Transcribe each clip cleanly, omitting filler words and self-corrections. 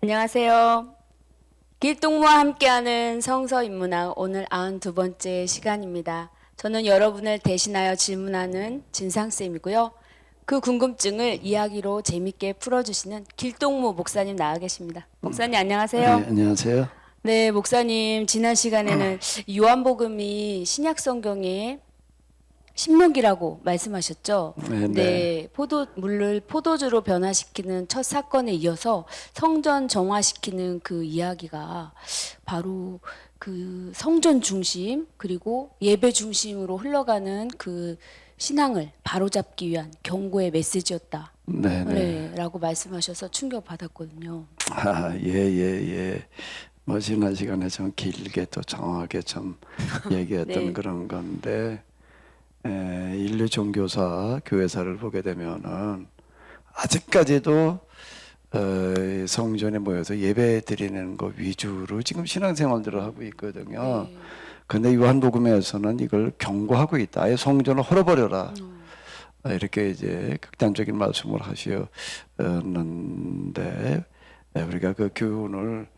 안녕하세요. 길동무와 함께하는 성서인문학 오늘 92번째 시간입니다. 저는 여러분을 대신하여 질문하는 진상쌤이고요. 그 궁금증을 이야기로 재밌게 풀어주시는 길동무 목사님 나와 계십니다. 목사님 안녕하세요. 네, 안녕하세요. 네, 목사님 지난 시간에는 요한복음이 신약성경의 신명기라고 말씀하셨죠. 네, 네, 물을 포도주로 변화시키는 첫 사건에 이어서 성전 정화시키는 그 이야기가 바로 그 성전 중심 그리고 예배 중심으로 흘러가는 그 신앙을 바로잡기 위한 경고의 메시지였다. 네, 네. 네, 라고 말씀하셔서 충격받았거든요. 예. 뭐 지난 시간에 좀 길게 또 정확하게 좀 얘기했던 네. 그런 건데, 인류 종교사 교회사를 보게 되면은 아직까지도 성전에 모여서 예배 드리는 것 위주로 지금 신앙생활들을 하고 있거든요. 네. 근데 요한복음에서는 이걸 경고하고 있다. 아예 성전을 헐어버려라. 이렇게 이제 극단적인 말씀을 하셨는데 우리가 그 교훈을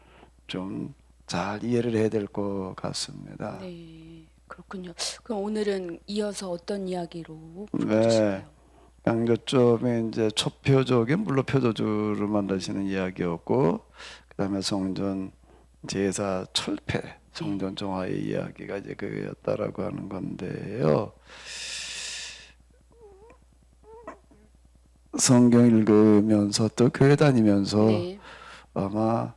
좀 잘 이해를 해야 될 것 같습니다. 네, 그렇군요. 그럼 오늘은 이어서 어떤 이야기로 네, 풀어주실까요? 강조점이 이제 초표적인 물로 표도주를 만드시는 이야기였고, 그다음에 성전 제사 철폐, 성전 정화의 이야기가 이제 그였다라고 하는 건데요. 성경 읽으면서 또 교회 다니면서 네. 아마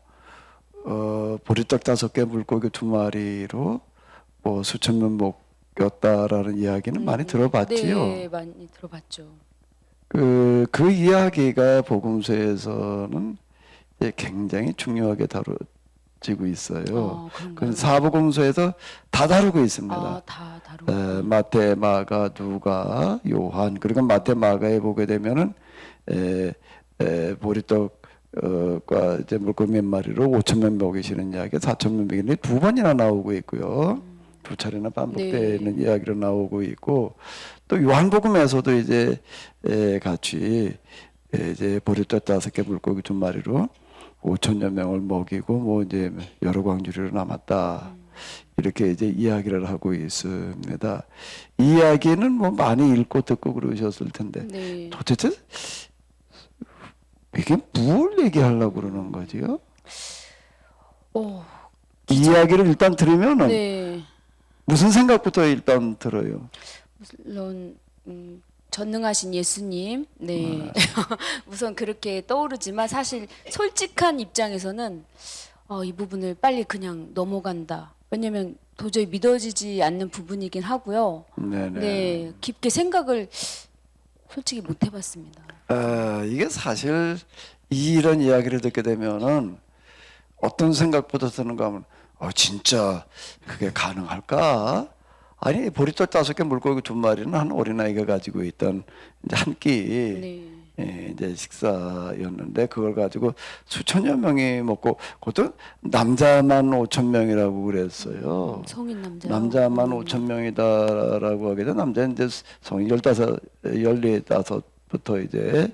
보리떡 5개 물고기 2마리로 뭐 수천 명 먹였다라는 이야기는 많이 들어봤지요. 네, 많이 들어봤죠. 그 이야기가 복음서에서는 이제 굉장히 중요하게 다뤄지고 있어요. 그런가요? 그 사복음서에서 다 다루고 있습니다. 다 다루고. 마태, 마가, 누가, 요한. 그리고 마태, 마가에 보게 되면은 보리떡과 이제 물고기 몇 마리로 5천 명 먹이시는 이야기, 4천 명 먹이는 2번이나 나오고 있고요. 2차례나 반복되는 네. 이야기로 나오고 있고, 또 요한복음에서도 이제 같이 이제 보리떡 5개 물고기 2마리로 5천여 명을 먹이고 뭐 이제 여러 광주리로 남았다. 이렇게 이제 이야기를 하고 있습니다. 이야기는 뭐 많이 읽고 듣고 그러셨을 텐데 네. 도대체 이게 뭘 얘기하려고 그러는 거지요? 오, 이야기를 일단 들으면은 네. 무슨 생각부터 일단 들어요? 물론 전능하신 예수님, 네. 우선 그렇게 떠오르지만 사실 솔직한 입장에서는 이 부분을 빨리 그냥 넘어간다. 왜냐면 도저히 믿어지지 않는 부분이긴 하고요. 네네. 네, 깊게 생각을 솔직히 못 해봤습니다. 이게 사실 이런 이야기를 듣게 되면은 어떤 생각부터 드는가 하면 진짜 그게 가능할까? 아니 보리떡 5개 물고기 2마리는 한 어린아이가 가지고 있던 이제 한 끼 네. 이제 식사였는데 그걸 가지고 수천여 명이 먹고 그것도 남자만 5천 명이라고 그랬어요. 성인 남자요. 남자만 5천 명이다라고 하게 되면 남자는 이제 성인 15부터 이제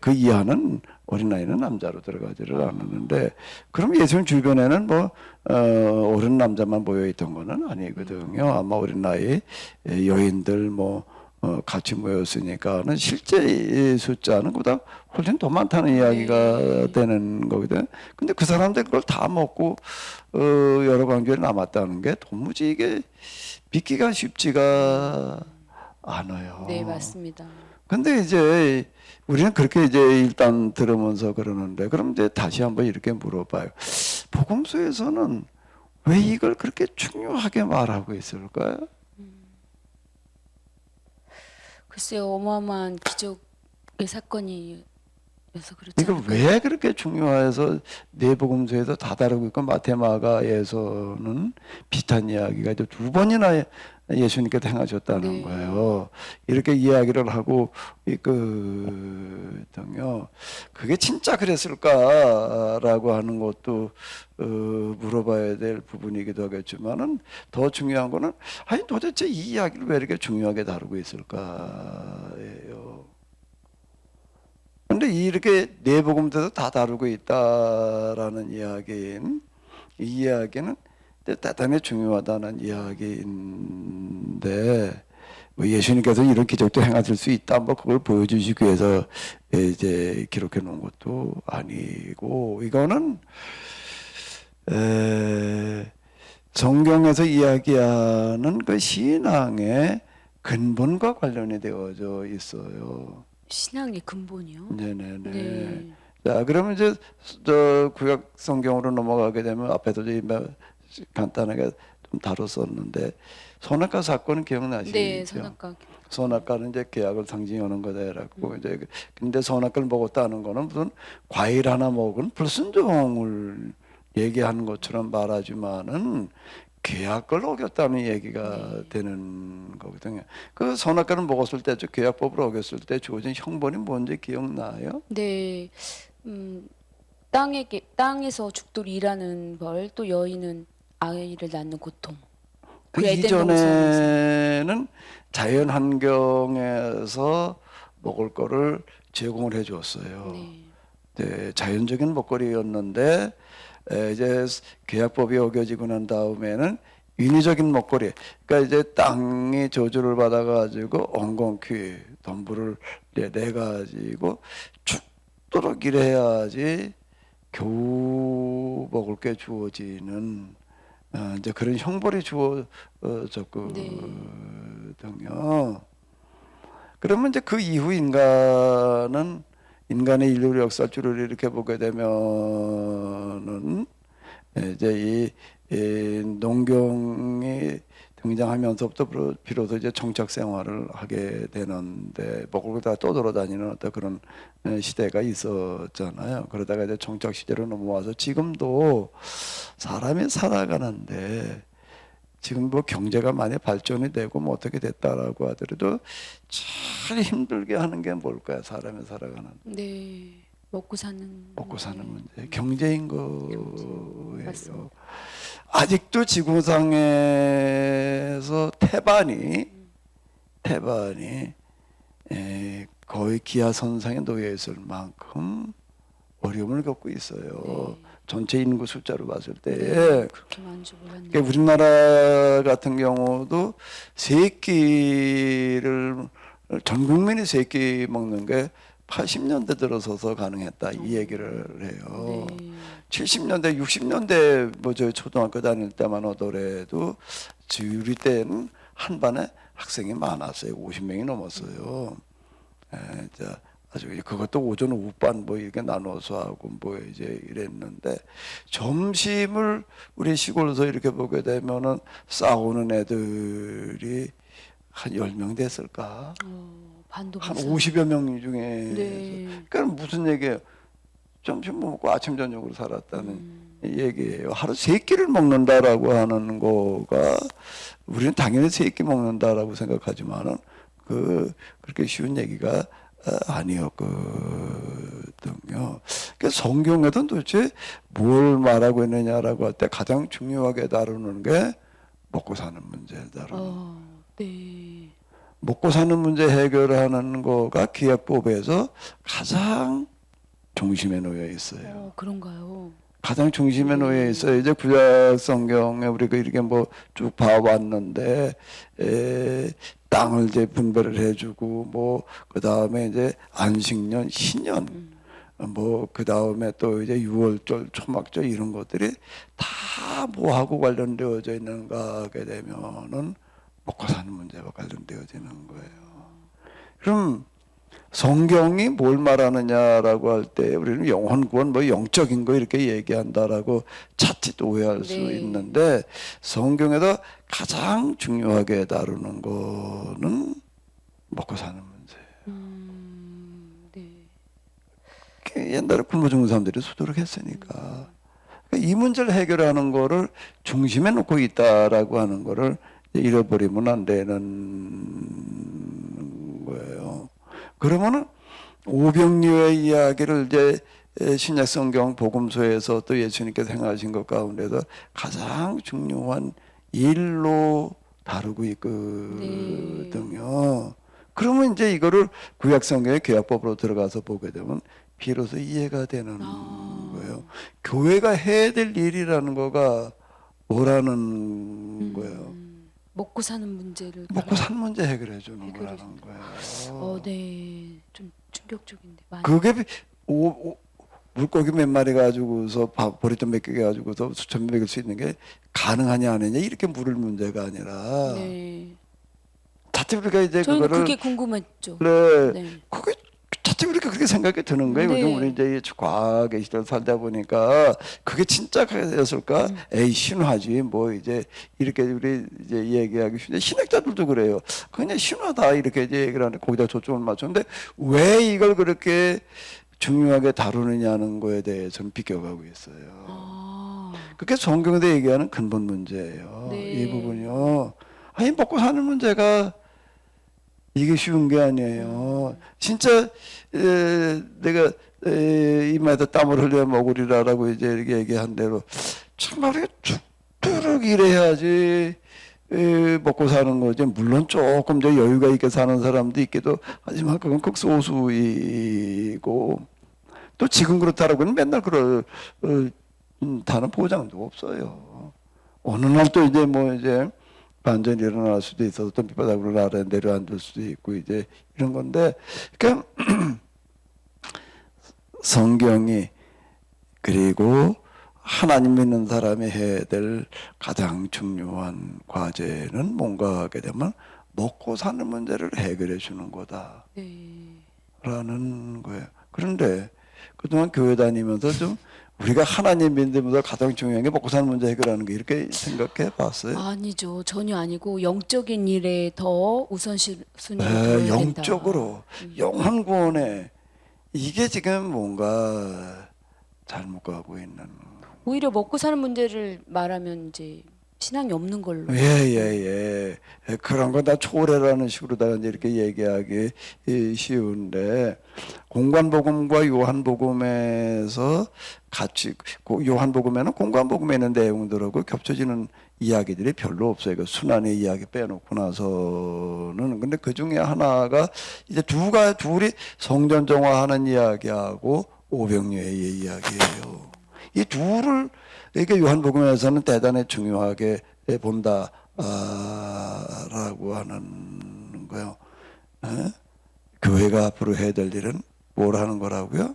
그 이하는 어린아이는 남자로 들어가지를 않았는데 그럼 예수님 주변에는 뭐 어른 남자만 모여있던 거는 아니거든요. 아마 어린아이 여인들 뭐 같이 모였으니까는 실제 숫자는 그보다 훨씬 더 많다는 이야기가 되는 거거든. 근데 그 사람들 그걸 다 먹고 여러 관계에 남았다는 게 도무지 이게 믿기가 쉽지가 않아요. 네, 맞습니다. 근데 이제 우리는 그렇게 이제 일단 들으면서 그러는데 그럼 이제 다시 한번 이렇게 물어봐요. 복음서에서는 왜 이걸 그렇게 중요하게 말하고 있을까요? 글쎄요, 어마어마한 기적의 사건이어서 그렇지 이걸 않을까요? 왜 그렇게 중요해서 네 복음서에서 다 다루고 있고 마테마가에서는 비슷한 이야기가 이제 2번이나 예수님께서 행하셨다는 네. 거예요. 이렇게 이야기를 하고 있거든요. 그게 진짜 그랬을까라고 하는 것도 물어봐야 될 부분이기도 하겠지만은 더 중요한 거는 아니 도대체 이 이야기를 왜 이렇게 중요하게 다루고 있을까예요. 근데 이 이렇게 네 복음서도 다 다루고 있다라는 이야기인 이 이야기는 대단히 중요하다는 이야기인데 뭐 예수님께서 이런 기적도 행하실 수 있다 뭐 그걸 보여주시기 위해서 이제 기록해 놓은 것도 아니고 이거는 성경에서 이야기하는 그 신앙의 근본과 관련이 되어져 있어요. 신앙의 근본이요? 네네네. 네. 자, 그러면 이제 저 구약 성경으로 넘어가게 되면 앞에도 뭐 간단하게 좀 다뤘었는데 선악과 사건은 기억나시죠? 네, 선악과. 선악과는 이제 계약을 상징하는 거다라고 이제 근데 선악과를 먹었다는 거는 무슨 과일 하나 먹은 불순종을 얘기하는 것처럼 말하지만은 계약을 어겼다는 얘기가 되는 거거든요. 그 선악과를 먹었을 때, 저 계약법을 어겼을 때 주어진 형벌이 뭔지 기억나요? 네, 땅에서 죽돌이 일하는 벌, 또 여인은 아이를 낳는 고통. 그 그 에덴 동산에서. 이전에는 자연 환경에서 먹을 거를 제공을 해 줬어요. 네. 네, 자연적인 먹거리였는데 이제 계약법이 어겨지고 난 다음에는 인위적인 먹거리. 그러니까 이제 땅이 저주를 받아가지고 엉겅퀴 덤불을 내 가지고 죽도록 일해야지 겨우 먹을 게 주어지는 이제 그런 형벌이 주어졌거든요. 그러면 이제 그 이후 인간은 인간의 인류 역사줄을 이렇게 보게 되면은 이제 이 농경이 등장하면서부터 비로소 이제 정착 생활을 하게 되는데 먹을 다 떠돌아다니는 어떤 그런 시대가 있었잖아요. 그러다가 이제 정착 시대로 넘어와서 지금도 사람이 살아가는데 지금 뭐 경제가 많이 발전이 되고 뭐 어떻게 됐다라고 하더라도 제일 힘들게 하는 게 뭘까요? 사람이 살아가는 네, 먹고 사는 문제, 경제인 거예요. 맞습니다. 아직도 지구상에서 태반이 거의 기하선상에 놓여 있을 만큼 어려움을 겪고 있어요. 전체 인구 숫자로 봤을 때에. 그렇게 많은 줄 몰랐네요. 그러니까 우리나라 같은 경우도 세 끼를 전 국민이 세 끼 먹는 게 80년대 들어서서 가능했다 이 얘기를 해요. 네. 70년대, 60년대 뭐 저 초등학교 다닐 때만 하더라도 우리 때는 한 반에 학생이 많았어요. 50명이 넘었어요. 자, 아주 그것도 오전 오후반 뭐 이렇게 나눠서 하고 뭐 이제 이랬는데 점심을 우리 시골에서 이렇게 보게 되면은 싸우는 애들이 한 10명 됐을까? 반도 한 못사 50여 명 중에. 네. 그러니까 무슨 얘기예요? 점심 먹고 아침 저녁으로 살았다는 얘기예요. 하루 세 끼를 먹는다라고 하는 거가 우리는 당연히 세 끼 먹는다라고 생각하지만은 그렇게 쉬운 얘기가 아니었거든요. 그러니까 성경에도 도대체 뭘 말하고 있느냐라고 할 때 가장 중요하게 다루는 게 먹고 사는 문제를 다루는. 네. 먹고 사는 문제 해결하는 거가 기업법에서 가장 중심에 놓여 있어요. 그런가요? 가장 중심에 놓여 있어요. 이제 구약 성경에 우리가 이렇게 뭐 쭉 봐왔는데 땅을 이제 분배를 해주고 뭐 그 다음에 이제 안식년, 신년, 뭐 그 다음에 또 이제 유월절, 초막절 이런 것들이 다 뭐하고 관련되어져 있는가 하게 되면은 먹고 사는 문제와 관련되어지는 거예요. 그럼 성경이 뭘 말하느냐라고 할 때 우리는 영혼 구원 뭐 영적인 거 이렇게 얘기한다라고 자칫 오해할 수 있는데 성경에서 가장 중요하게 다루는 거는 먹고 사는 문제예요. 네. 옛날에 굶어 죽는 사람들이 수두룩 했으니까 이 문제를 해결하는 거를 중심에 놓고 있다라고 하는 거를 잃어버리면 안 되는 거예요. 그러면은 오병이어의 이야기를 이제 신약 성경 복음서에서 또 예수님께서 행하신 것 가운데서 가장 중요한 일로 다루고 있거든요. 그러면 이제 이거를 구약 성경의 계약법으로 들어가서 보게 되면 비로소 이해가 되는 거예요. 교회가 해야 될 일이라는 거가 뭐라는 거예요. 먹고 사는 문제를 먹고 사는 문제 해결해 주는 해결해 거라는 거예요. 네, 좀 충격적인데 많이. 그게 물고기 몇 마리 가지고서 보리돈 몇 개 가지고서 수천 먹일 수 있는 게 가능하냐 안 하냐 이렇게 물을 문제가 아니라 네, 자칫 우리가 이제 저희는 그거를 그게 궁금했죠. 네, 네, 그게 자칫 우리가 그렇게 생각이 드는 거예요. 네. 요즘 우리 이제 과학의 시대를 살다 보니까 그게 진짜였을까? 에이 신화지 뭐 이제 이렇게 우리 이제 얘기하기 쉬운데 신학자들도 그래요. 그냥 신화다 이렇게 이제 얘기를 하는데 거기다 초점을 맞췄는데 왜 이걸 그렇게 중요하게 다루느냐는 거에 대해서는 비껴가고 있어요. 아, 그게 성경에서 얘기하는 근본 문제예요. 네. 이 부분이요. 아니 먹고 사는 문제가 이게 쉬운 게 아니에요. 진짜 내가 이마에다 땀을 흘려 먹으리라라고 이제 이렇게 얘기한 대로 정말 우리가 죽도록 일해야지 먹고 사는 거지. 물론 조금 더 여유가 있게 사는 사람도 있기도 하지만 그건 극소수이고 또 지금 그렇다라고는 맨날 다는 보장도 없어요. 어느 날 또 이제 뭐 이제 반전이 일어날 수도 있어서 또 밑바닥으로 아래 내려앉을 수도 있고 이제 이런 건데 그러니까 성경이 그리고 하나님 믿는 사람이 해야 될 가장 중요한 과제는 뭔가 하게 되면 먹고 사는 문제를 해결해 주는 거다라는 네. 거예요. 그런데 그동안 교회 다니면서 좀 우리가 하나님 믿으면서 가장 중요한 게 먹고 사는 문제 해결하는 게 이렇게 생각해 봤어요? 아니죠. 전혀 아니고 영적인 일에 더 우선순위를 네, 둬야 된다. 영적으로 영혼 구원에 이게 지금 뭔가 잘못 가고 있는. 오히려 먹고 사는 문제를 말하면 이제 신앙이 없는 걸로. 예. 그런 거 다 초월해라는 식으로다가 이제 이렇게 얘기하기 쉬운데 공관복음과 요한복음에서 같이 요한복음에는 공관복음에 있는 내용들하고 겹쳐지는 이야기들이 별로 없어요. 그 순환의 이야기 빼놓고 나서는. 근데 그 중에 하나가 이제 둘이 성전 정화하는 이야기하고 오병이어의 이야기예요. 이 둘을 이게 요한복음에서는 대단히 중요하게 본다라고 하는 거예요. 교회가 앞으로 해야 될 일은 뭘 하는 거라고요?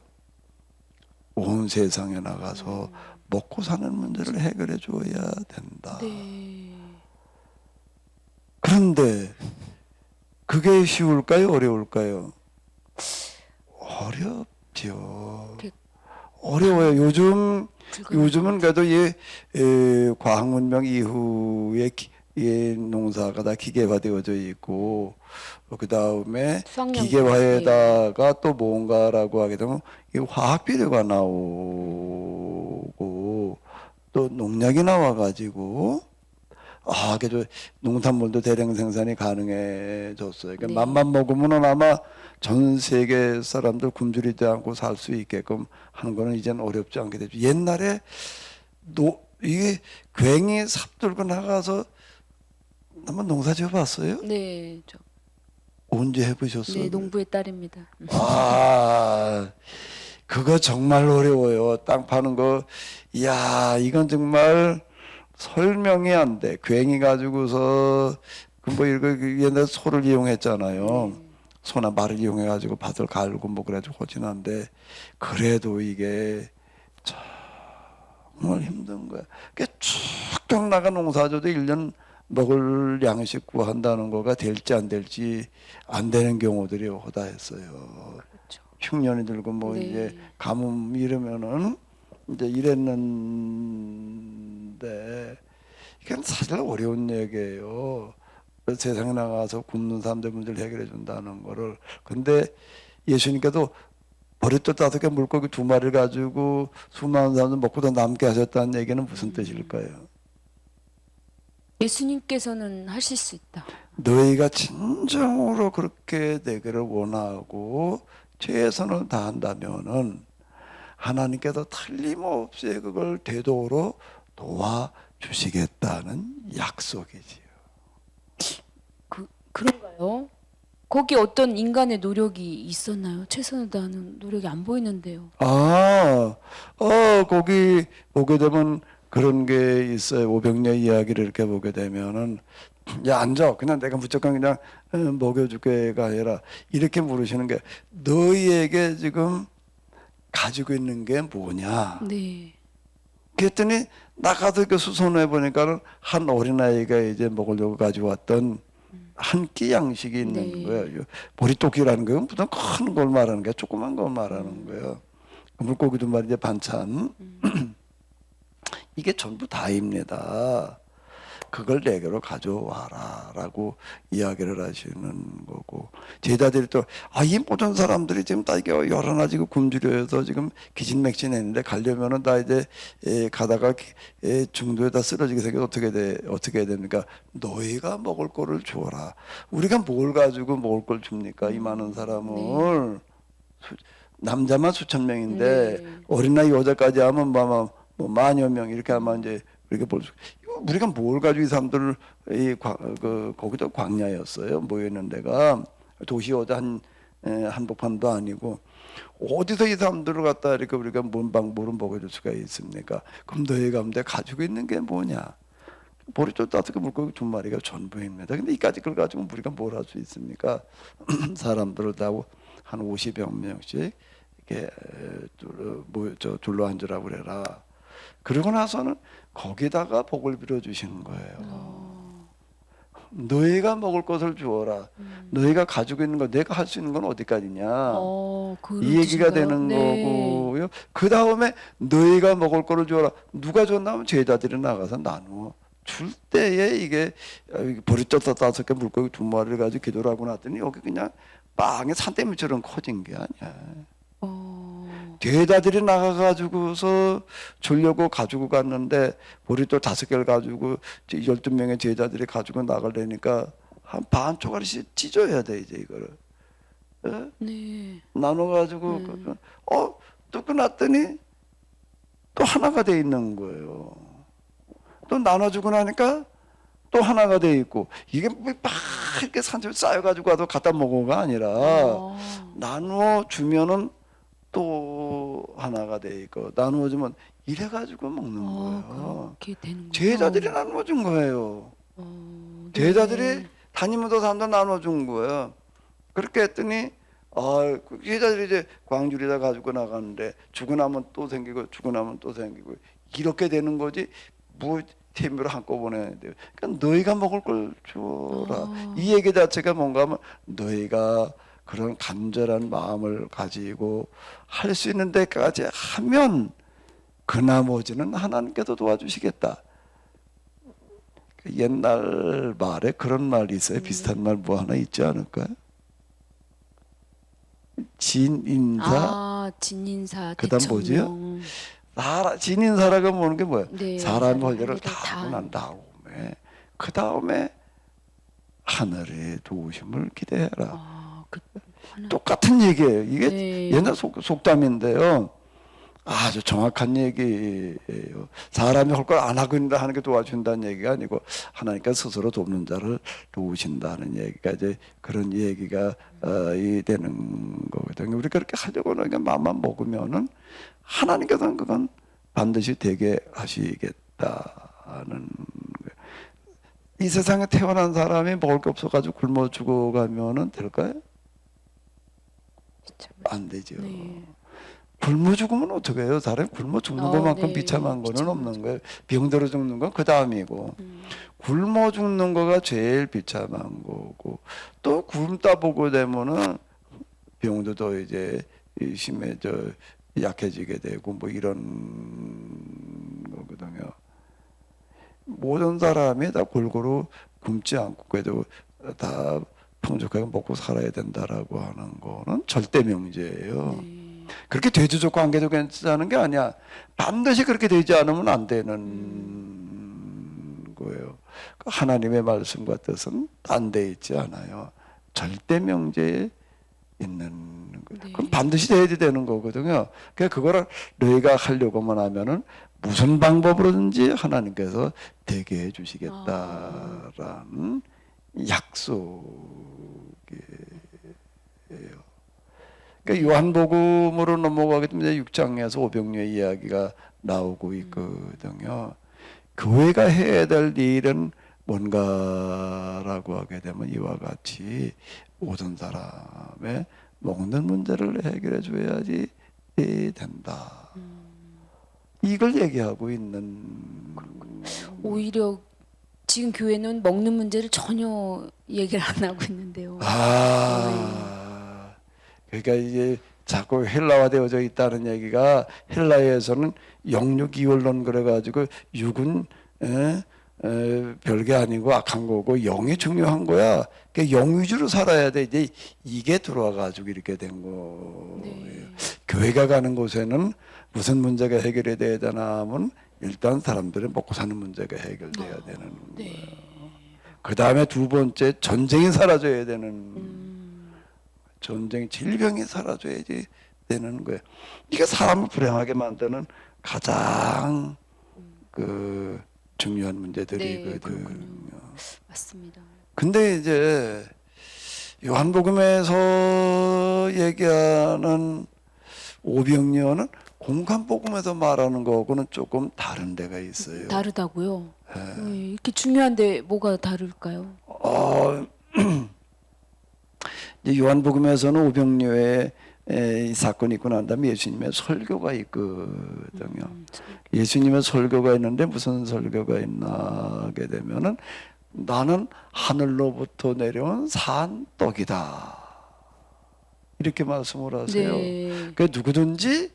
온 세상에 나가서 먹고 사는 문제를 해결해 줘야 된다. 네. 그런데 그게 쉬울까요? 어려울까요? 어렵죠. 어려워요. 요즘은 그래도 과학 문명 이후에 농사가 다 기계화되어져 있고 그 다음에 수학연구. 기계화에다가 또 뭔가라고 하게 되면 이 화학 비료가 나오고 또 농약이 나와가지고 그래도 농산물도 대량 생산이 가능해졌어요. 그러니까 네. 맘만 먹으면 아마 전 세계 사람들 굶주리지 않고 살 수 있게끔 하는 거는 이제는 어렵지 않게 되죠. 옛날에 이게 괭이 삽 들고 나가서 한번 농사 지어봤어요? 네, 언제 해보셨어요? 네, 농부의 딸입니다. 그거 정말 어려워요. 땅 파는 거. 이야, 이건 정말 설명이 안 돼. 괭이 가지고서 뭐 이거 옛날 소를 이용했잖아요. 소나 말을 이용해 가지고 밭을 갈고 뭐 그래가지고 호진한데 그래도 이게 정말 힘든 거야. 그게 쭉쭉 나가 농사져도 1년 먹을 양식 구한다는 거가 될지 안 될지 안 되는 경우들이 허다했어요. 그렇죠. 흉년이 들고 뭐 네. 이제 가뭄 이러면은 이제 이랬는데 이건 사실 어려운 얘기예요. 세상에 나가서 굶는 사람들 문제를 해결해 준다는 거를. 근데 예수님께도 버릇도 5개 물고기 2마리를 가지고 수많은 사람들 먹고 더 남게 하셨다는 얘기는 무슨 뜻일까요? 예수님께서는 하실 수 있다. 너희가 진정으로 그렇게 되기를 원하고 최선을 다한다면은 하나님께서 틀림없이 그걸 되도록 도와주시겠다는 약속이지요. 그런가요? 거기 어떤 인간의 노력이 있었나요? 최선을 다하는 노력이 안 보이는데요. 거기 보게 되면 그런 게 있어요. 오병래 이야기를 이렇게 보게 되면은 야 앉아 그냥 내가 무조건 그냥 먹여줄게가 아니라 이렇게 물으시는 게 너희에게 지금 가지고 있는 게 뭐냐? 네. 그랬더니 나가서 그 수선해 보니까는 한 어린아이가 이제 먹으려고 가져왔던 한 끼 양식이 있는 네. 거예요. 보리토끼라는 건 보통 큰 걸 말하는 게 조그만 걸 말하는 거예요. 물고기도 말이죠 반찬. 이게 전부 다입니다. 그걸 내게로 가져와라라고 이야기를 하시는 거고 제자들이 또 이 모든 사람들이 지금 다 이게 여러 나 지금 굶주려서 지금 기진맥진했는데 가려면은 다 이제 가다가 중도에다 쓰러지게 생겨 어떻게 해야 됩니까? 너희가 먹을 거를 주어라. 우리가 뭘 가지고 먹을 걸 줍니까? 이 많은 사람을 남자만 수천 명인데 네. 어린아이 여자까지 하면 뭐 만여 명 이렇게 하면 이제 우리가 볼 수, 우리가 뭘 가지고 이 사람들을 거기도 광야였어요. 모여있는 데가 도시여자 한복판도 아니고 어디서 이 사람들을 갖다 이렇게 우리가 뭔 방법으로 먹여줄 수가 있습니까? 그럼 너희 가운데 가지고 있는 게 뭐냐? 보리쪽 5개 물고기 2마리가 전부입니다. 근데 이까지 걸 가지고 우리가 뭘 할 수 있습니까? 사람들을 다 한 50여 명씩 이렇게 둘러 앉으라고 그래라. 그러고 나서는 거기다가 복을 빌어 주시는 거예요. 너희가 먹을 것을 주어라. 너희가 가지고 있는 거 내가 할 수 있는 건 어디까지냐. 그런 이 얘기가 뜻인가요? 되는 네. 거고요. 그 다음에 너희가 먹을 거를 주어라. 누가 줬나면 제자들이 나가서 나누어 줄 때에 이게 보리떡 5개 물고기 2마리를 가지고 기도를 하고 났더니 여기 그냥 빵에 산더미처럼 커진 게 아니야. 제자들이 나가가지고서 주려고 가지고 갔는데 보리떡 5개를 가지고 12명의 제자들이 가지고 나가려니까 한 반 쪼가리씩 찢어야 돼 이제 이거를. 예? 네. 나눠가지고 또 끝났더니 또 하나가 돼 있는 거예요. 또 나눠주고 나니까 또 하나가 돼 있고 이게 막 이렇게 산처럼 쌓여가지고 와도 갖다 먹어가 아니라 나누어 주면은 또 하나가 돼 있고 나누어 주면 이래 가지고 먹는 거예요. 그렇게 되는군요. 제자들이 나누어 준 거예요. 네. 제자들이 다니면서 사람들 나누어 준 거예요. 그렇게 했더니 그 제자들이 이제 광주리다 가지고 나가는데 주고 나면 또 생기고 주고 나면 또 생기고 이렇게 되는 거지 뭐 태미로 한꺼번에 해야 돼요. 그러니까 너희가 먹을 걸 주어라. 이 얘기 자체가 뭔가 하면 너희가 그런 간절한 마음을 가지고 할 수 있는 데까지 하면 그 나머지는 하나님께서 도와주시겠다. 옛날 말에 그런 말이 있어요. 비슷한 말 뭐 하나 있지 않을까요? 진인사. 진인사. 그다음 뭐지요? 진인사라고 보는 게 뭐예요? 네, 사람이 할 일을 다 다 하고 난 다음에 그 다음에 하늘의 도우심을 기대해라. 똑같은 얘기예요. 이게 네. 옛날 속담인데요. 아주 정확한 얘기예요. 사람이 할 걸 안 하고 있는다 하는 게 도와준다는 얘기가 아니고 하나님께서 스스로 돕는 자를 도우신다는 얘기가 이제 그런 얘기가 이 되는 거거든요. 우리가 그렇게 하려고 하는 게 마음만 먹으면은 하나님께서는 그건 반드시 되게 하시겠다는 거예요. 이 세상에 태어난 사람이 먹을 게 없어가지고 굶어 죽어가면은 될까요? 안 되죠. 네. 굶어 죽으면 어떻게 해요? 사람이 굶어 죽는 것만큼 네. 비참한 거는 없는 거예요. 병들어 죽는 건 그 다음이고 굶어 죽는 거가 제일 비참한 거고 또 굶다 보고 되면은 병도 더 이제 심해져 약해지게 되고 뭐 이런 거거든요. 모든 사람이 다 골고루 굶지 않고 그래도 다 풍족하게 먹고 살아야 된다라고 하는 거는 절대 명제예요. 그렇게 대조적 관계도 괜찮은 게 아니야. 반드시 그렇게 되지 않으면 안 되는 거예요. 하나님의 말씀과 뜻은 딴 데 있지 않아요. 절대 명제에 있는 거예요. 그럼 반드시 돼야 되는 거거든요. 그러니까 그거를 너희가 하려고만 하면은 무슨 방법으로든지 하나님께서 되게 해주시겠다라는 약속이에요. 그러니까 요한복음으로 넘어가게 되면 6장에서 오병이어의 이야기가 나오고 있거든요. 교회가 해야 될 일은 뭔가라고 하게 되면 이와 같이 모든 사람의 먹는 문제를 해결해 줘야지 된다. 이걸 얘기하고 있는. 오히려 지금 교회는 먹는 문제를 전혀 얘기를 안 하고 있는데요. 그러니까 이제 자꾸 헬라화되어져 있다는 얘기가 헬라에서는 영육이원론 그래가지고 육은 별게 아니고 악한 거고 영이 중요한 거야. 그러니까 영 위주로 살아야 돼. 이제 이게 들어와가지고 이렇게 된 거예요. 네. 교회가 가는 곳에는 무슨 문제가 해결이 돼야 되나 하면 일단 사람들은 먹고 사는 문제가 해결돼야 되는 거예요. 네. 그 다음에 두 번째 전쟁이 사라져야 되는 전쟁, 질병이 사라져야지 되는 거예요. 이게 사람을 불행하게 만드는 가장 그 중요한 문제들이거든요. 그렇군요. 맞습니다. 근데 이제 요한복음에서 얘기하는 오병이어는 공간복음에서 말하는 거하고는 조금 다른 데가 있어요. 다르다고요? 이렇게 중요한데 뭐가 다를까요? 이제 요한복음에서는 오병이어의 이 사건이 있고 난 다음에 예수님의 설교가 있거든요. 예수님의 설교가 있는데 무슨 설교가 있나 하게 되면은 나는 하늘로부터 내려온 산 떡이다. 이렇게 말씀을 하세요. 네. 그 누구든지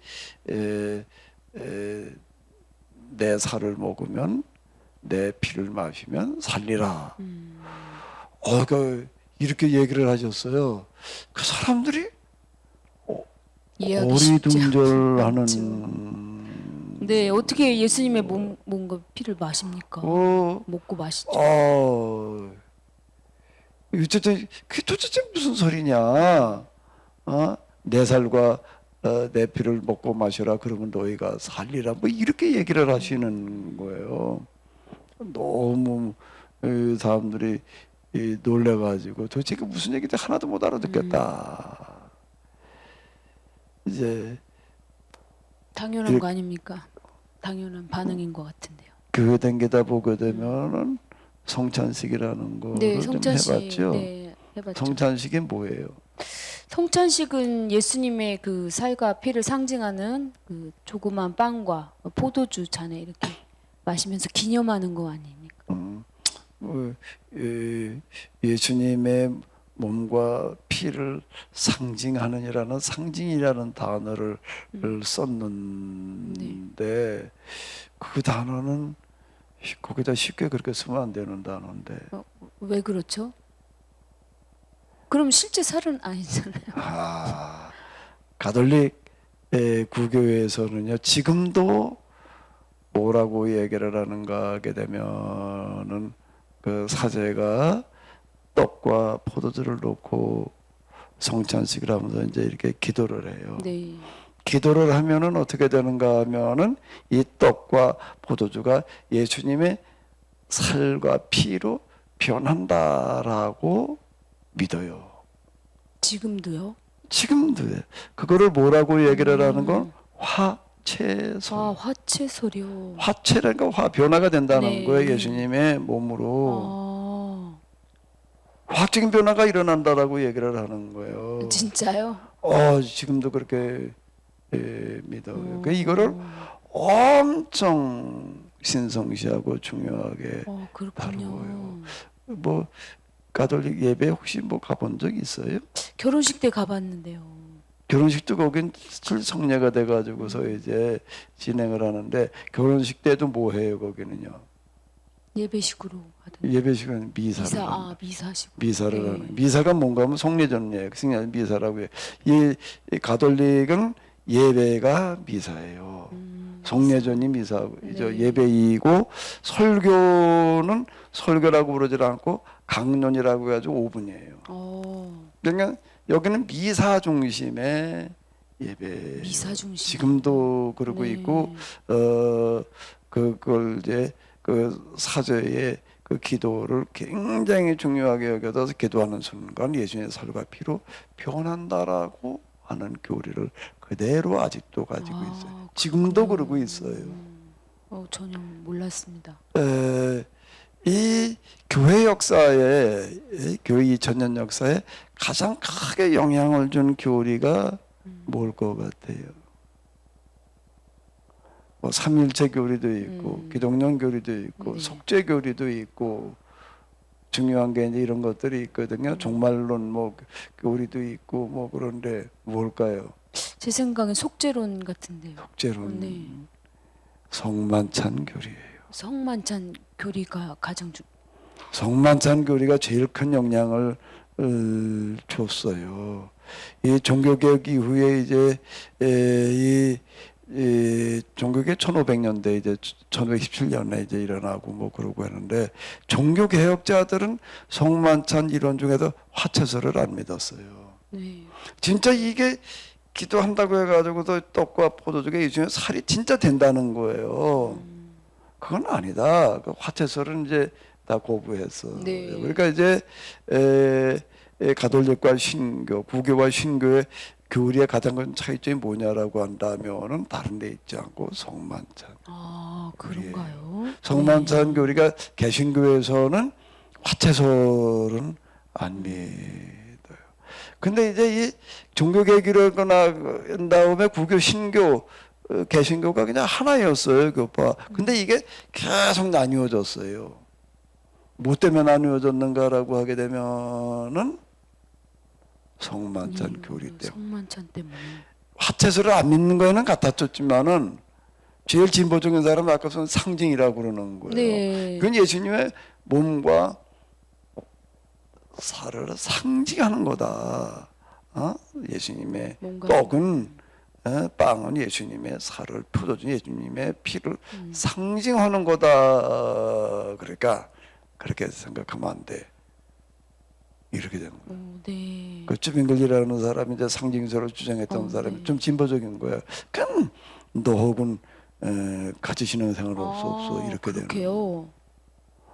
내 살을 먹으면 내 피를 마시면 살리라. 이렇게 얘기를 하셨어요. 그 사람들이 이해하기 쉽지 어리둥절하는. 네, 어떻게 예수님의 몸과 피를 마십니까? 먹고 마시죠. 그게 도대체 무슨 소리냐? 내 살과 내 피를 먹고 마셔라. 그러면 너희가 살리라. 뭐 이렇게 얘기를 하시는 거예요. 너무 사람들이 놀래가지고 도대체 그 무슨 얘기인지 하나도 못 알아듣겠다. 이제 당연한 거 아닙니까? 당연한 반응인 것 같은데요. 교회 댕기다 보게 되면은 성찬식이라는 거를 네, 좀 성찬식. 해봤죠. 네, 해봤죠. 성찬식이 뭐예요? 성찬식은 예수님의 그 살과 피를 상징하는 그 조그만 빵과 포도주 잔에 이렇게 마시면서 기념하는 거 아닙니까? 예수님의 몸과 피를 상징하느니라는 상징이라는 단어를 썼는데 그 단어는 거기다 쉽게 그렇게 쓰면 안 되는 단어인데. 왜 그렇죠? 그럼 실제 살은 아니잖아요. 가톨릭 구교에서는요 지금도 뭐라고 얘기를 하는가 하게 되면은 그 사제가 떡과 포도주를 놓고 성찬식을 하면서 이제 이렇게 기도를 해요. 네. 기도를 하면은 어떻게 되는가 하면은 이 떡과 포도주가 예수님의 살과 피로 변한다라고 믿어요. 지금도요? 지금도 그거를 뭐라고 얘기를 하는 건 화채소. 화채소요. 화채라니까 변화가 된다는 네. 거예요. 예수님의 몸으로. 화학적인 변화가 일어난다라고 얘기를 하는 거예요. 진짜요? 지금도 그렇게 믿어요. 그 이거를 엄청 신성시하고 중요하게 그렇군요. 다루어요. 뭐 가톨릭 예배 혹시 뭐 가본 적 있어요? 결혼식 때 가봤는데요. 결혼식도 거긴 성례가 돼가지고서 이제 진행을 하는데 결혼식 때도 뭐 해요 거기는요? 예배식으로 하던데. 예배식은 미사를 미사식. 미사를 네. 하는. 미사가 뭔가 하면 성례전이에요. 미사라고 해요. 이 가톨릭은 예배가 미사예요. 성례전이 미사이죠. 네. 예배이고 설교는 설교라고 부르지 않고 강론이라고 해가지고 5분이에요. 그러니까 여기는 미사 중심의 예배. 미사 중심. 지금도 그러고 네. 있고 그걸 이제 그 사제의 그 기도를 굉장히 중요하게 여겨서 기도하는 순간 예수님의 살과 피로 변한다라고 하는 교리를 그대로 아직도 가지고 아, 있어요. 지금도 그렇군요. 그러고 있어요. 전혀 몰랐습니다. 이 교회 역사에, 이 교회 2000년 역사에 가장 크게 영향을 준 교리가 뭘 것 같아요? 뭐 삼일체 교리도 있고 기독론 교리도 있고 네. 속죄 교리도 있고 중요한 게 이제 이런 것들이 있거든요. 종말론 뭐 교리도 있고 뭐 그런데 뭘까요? 제 생각엔 속죄론 같은데요. 속죄론, 네. 성만찬 교리예요. 성만찬 교리가 가장 성만찬 교리가 제일 큰 영향을 줬어요. 이 종교개혁 이후에 이제 이 종교개혁 1500년대 이제 1517년에 이제 일어나고 뭐 그러고 하는데 종교개혁자들은 성만찬 이론 중에도 화채설을 안 믿었어요. 네. 진짜 이게 기도한다고 해가지고도 떡과 포도주가 이 중에 살이 진짜 된다는 거예요. 그건 아니다. 그 화채설은 이제 다 거부했어. 네. 그러니까 이제 가톨릭과 신교, 구교와 신교의 교리의 가장 큰 차이점이 뭐냐라고 한다면은 다른 데 있지 않고 성만찬. 아, 그런가요? 성만찬 교리가 개신교에서는 화채설은 안 믿어요. 근데 이제 이 종교개혁을 끝난 다음에 구교, 신교, 개신교가 그냥 하나였어요, 교파. 근데 이게 계속 나뉘어졌어요. 뭐 때문에 나뉘어졌는가라고 하게 되면은 성만찬 교리 때문에. 성만찬 때문에. 화채설을 안 믿는 거에는 같아졌지만은 제일 진보적인 사람은 아까 선 상징이라고 그러는 거예요. 네. 그건 예수님의 몸과 살을 상징하는 거다. 예수님의 뭔가 떡은 빵은 예수님의 살을, 포도주는 예수님의 피를 상징하는 거다. 그러니까 그렇게 생각하면 안 돼. 이렇게 되는 거예요. 네. 그 주민글리라는 사람이 이제 상징서를 주장했던 사람이 네. 좀 진보적인 거예요. 그럼 너하고는 같이 신앙생활 없어 이렇게 되는 거예요. 그렇게요.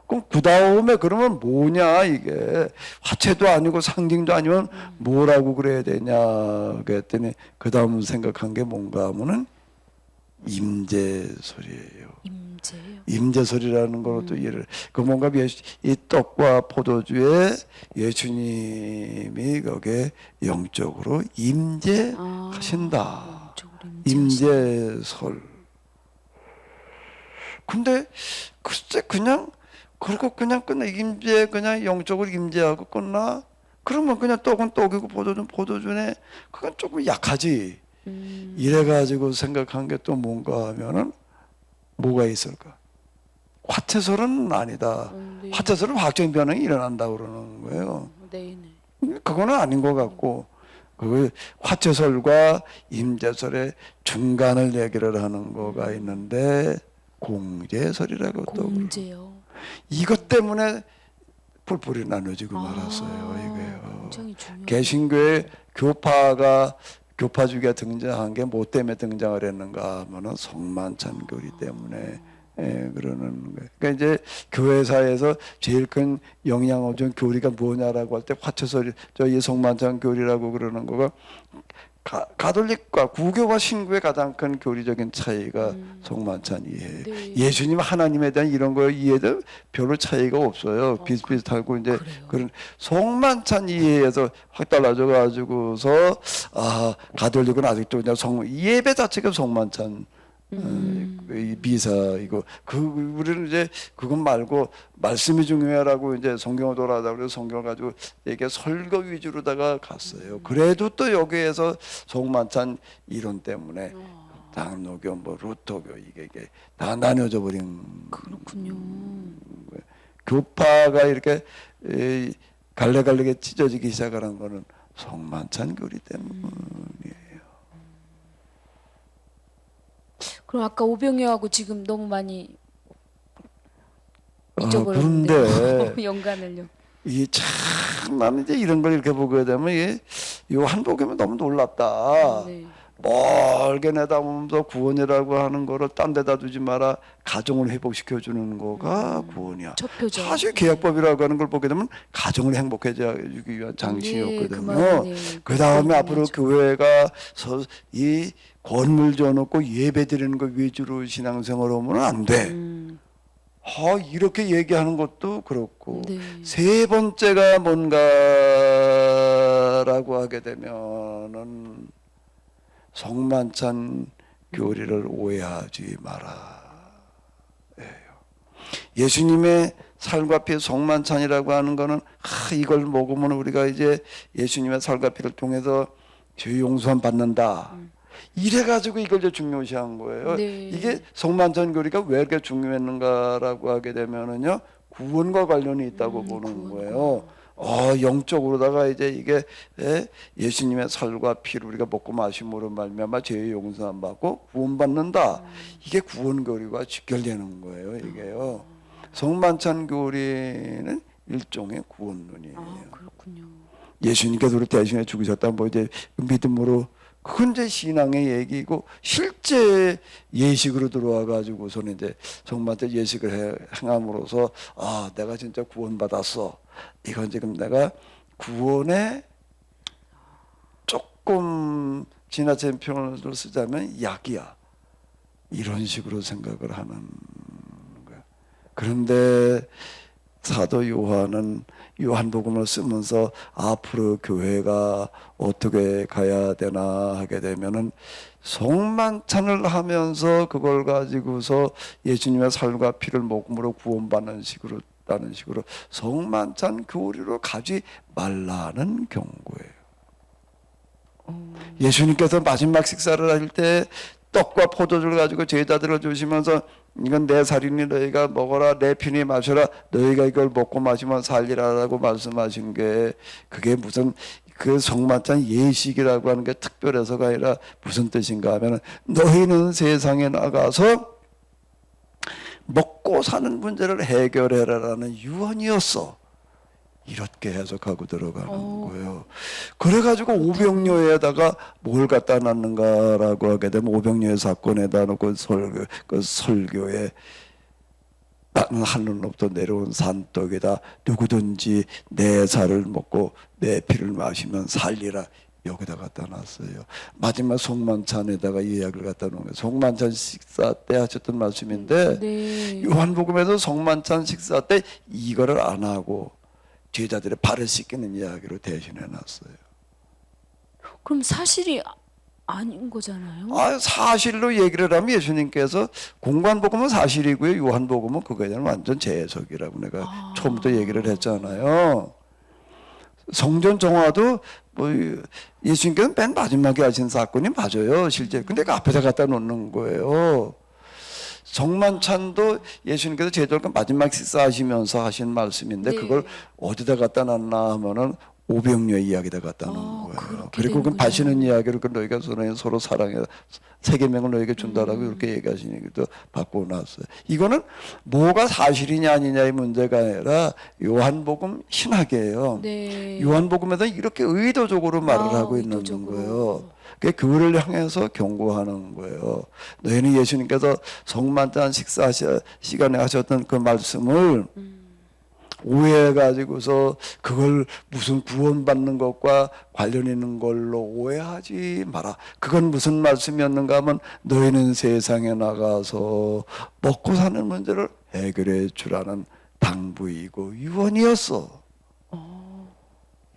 그럼 그 다음에 그러면 뭐냐 이게 화채도 아니고 상징도 아니면 뭐라고 그래야 되냐 그랬더니 그 다음 생각한 게 뭔가 하면은 임재설이에요. 임재요. 임재설이라는 것도 이해를 그 뭔가 이 떡과 포도주에 예수님이 거기에 영적으로 임재하신다. 영적으로 임재설. 근데 글쎄 그냥 그리고 그냥 끝나 임재 그냥 영적으로 임재하고 끝나? 그러면 그냥 떡은 떡이고 포도주는 포도주네. 그건 조금 약하지. 이래가지고 생각한 게 또 뭔가 하면은 뭐가 있을까? 화채설은 아니다. 네. 화채설은 화학적인 변형이 일어난다 그러는 거예요. 네, 그거는 아닌 것 같고 그 화채설과 임재설의 중간을 얘기를 하는 거가 있는데 공재설이라고 또 공재요. 이것 때문에 뿔뿔이 나눠지고 말았어요. 이게요. 굉장히 중요해요. 개신교의 교파주기가 등장한 게 뭐 때문에 등장을 했는가 하면은 성만찬 교리 때문에 그러는 거예요. 그러니까 이제 교회사에서 제일 큰 영향을 준 교리가 뭐냐라고 할 때 화채설, 이 성만찬 교리라고 그러는 거가 가톨릭과 구교와 신교의 가장 큰 교리적인 차이가 성만찬 이해예요. 네. 예수님 하나님에 대한 이런 거 이해도 별로 차이가 없어요. 비슷비슷하고 이제 그래요? 그런 성만찬 이해에서 확 달라져 가지고서 가톨릭은 아직도 그냥 예배 자체가 성만찬 이 미사 이거 우리는 이제 그것 말고 말씀이 중요하라고 이제 성경을 돌아다 그래서 성경을 가지고 이게 설교 위주로다가 갔어요. 그래도 또 여기에서 성만찬 이론 때문에 당노교 뭐 루터교 이게 다 나뉘어져 버린 그렇군요. 거예요. 교파가 이렇게 갈래갈래게 찢어지기 시작하는 거는 성만찬 교리 때문이에요. 그럼 아까 오병이어하고 지금 너무 많이 그런데 잊어버렸는데 연관을요. 이 참 나는 이제 이런 걸 이렇게 보게 되면 이 한복이면 너무 놀랍다. 네. 멀게 내다보면서 구원이라고 하는 거를 딴 데다 두지 마라. 가정을 회복시켜 주는 거가 구원이야. 첫 표죠. 사실 계약법이라고 하는 걸 보게 되면 가정을 행복해져 주기 위한 장치였거든요. 그 다음에 앞으로 교회가 이 건물 지어놓고 예배 드리는 거 위주로 신앙생활을 하면 안 돼. 이렇게 얘기하는 것도 그렇고 네. 세 번째가 뭔가라고 하게 되면은 성만찬 교리를 오해하지 마라. 예수님의 살과 피 성만찬이라고 하는 거는 이걸 먹으면 우리가 이제 예수님의 살과 피를 통해서 죄 용서함 받는다. 이래가지고 이걸 이제 중요시한 거예요. 네. 이게 성만찬 교리가 왜 이렇게 중요했는가라고 하게 되면은요 구원과 관련이 있다고 보는 거예요. 영적으로다가 이제 이게 예수님의 살과 피를 우리가 먹고 마심으로 말미암아 죄의 용서함 받고 구원받는다. 이게 구원 교리와 직결되는 거예요. 이게요. 성만찬 교리는 일종의 구원론이에요. 그렇군요. 예수님께서 우리 대신에 죽으셨다. 뭐 이제 믿음으로 그건 이제 신앙의 얘기고 실제 예식으로 들어와 가지고서는 이제 성만찬 예식을 행함으로써 내가 진짜 구원받았어. 이건 지금 내가 구원에 조금 지나친 표현을 쓰자면 약이야. 이런 식으로 생각을 하는 거야. 그런데 사도 요한은 요한복음을 쓰면서 앞으로 교회가 어떻게 가야 되나 하게 되면은 성만찬을 하면서 그걸 가지고서 예수님의 살과 피를 먹음으로 구원받는 식으로 라는 식으로 성만찬 교리로 가지 말라는 경고예요. 예수님께서 마지막 식사를 할 때 떡과 포도주를 가지고 제자들을 주시면서 이건 내 살이니 너희가 먹어라, 내 피니 마셔라, 너희가 이걸 먹고 마시면 살리라라고 말씀하신 게 그게 무슨 그 성만찬 예식이라고 하는 게 특별해서가 아니라 무슨 뜻인가 하면 너희는 세상에 나가서 먹고 사는 문제를 해결해라라는 유언이었어. 이렇게 해석하고 들어가는 거예요. 그래가지고 오병료에다가 뭘 갖다 놨는가라고 하게 되면 오병료의 사건에다 놓고 설교에 나는 하늘로부터 내려온 산떡이다. 누구든지 내 살을 먹고 내 피를 마시면 살리라. 여기다 갖다 놨어요. 마지막 성만찬에다가 이 이야기를 갖다 놓은 거예요. 성만찬 식사 때 하셨던 말씀인데 네. 요한복음에서 성만찬 식사 때 이거를 안 하고 제자들의 발을 씻기는 이야기로 대신해 놨어요. 그럼 사실이 아닌 거잖아요. 사실로 얘기를 하면 예수님께서 공관복음은 사실이고요. 요한복음은 그거에 대한 완전 재해석이라고 내가 처음부터 얘기를 했잖아요. 성전 정화도 뭐 예수님께서 맨 마지막에 하신 사건이 맞아요. 실제. 근데 그 앞에다 갖다 놓는 거예요. 성만찬도 예수님께서 제자들과 마지막 식사하시면서 하신 말씀인데 네. 그걸 어디다 갖다 놨나 하면은 오병료 이야기다 갖다 놓은 거예요. 그리고 그 되는군요. 바시는 이야기를 그 너희가 서로 사랑해 세계명을 너희에게 준다라고 이렇게 얘기하시니까 받고 나왔어요. 이거는 뭐가 사실이냐 아니냐의 문제가 아니라 요한복음 신학이에요. 네. 요한복음에서 이렇게 의도적으로 말을 하고 있는 의도적으로. 거예요. 그를 향해서 경고하는 거예요. 너희는 예수님께서 성만찬 식사 시간에 하셨던 그 말씀을 오해해가지고서 그걸 무슨 구원받는 것과 관련 있는 걸로 오해하지 마라. 그건 무슨 말씀이었는가 하면 너희는 세상에 나가서 먹고 사는 문제를 해결해 주라는 당부이고 유언이었어.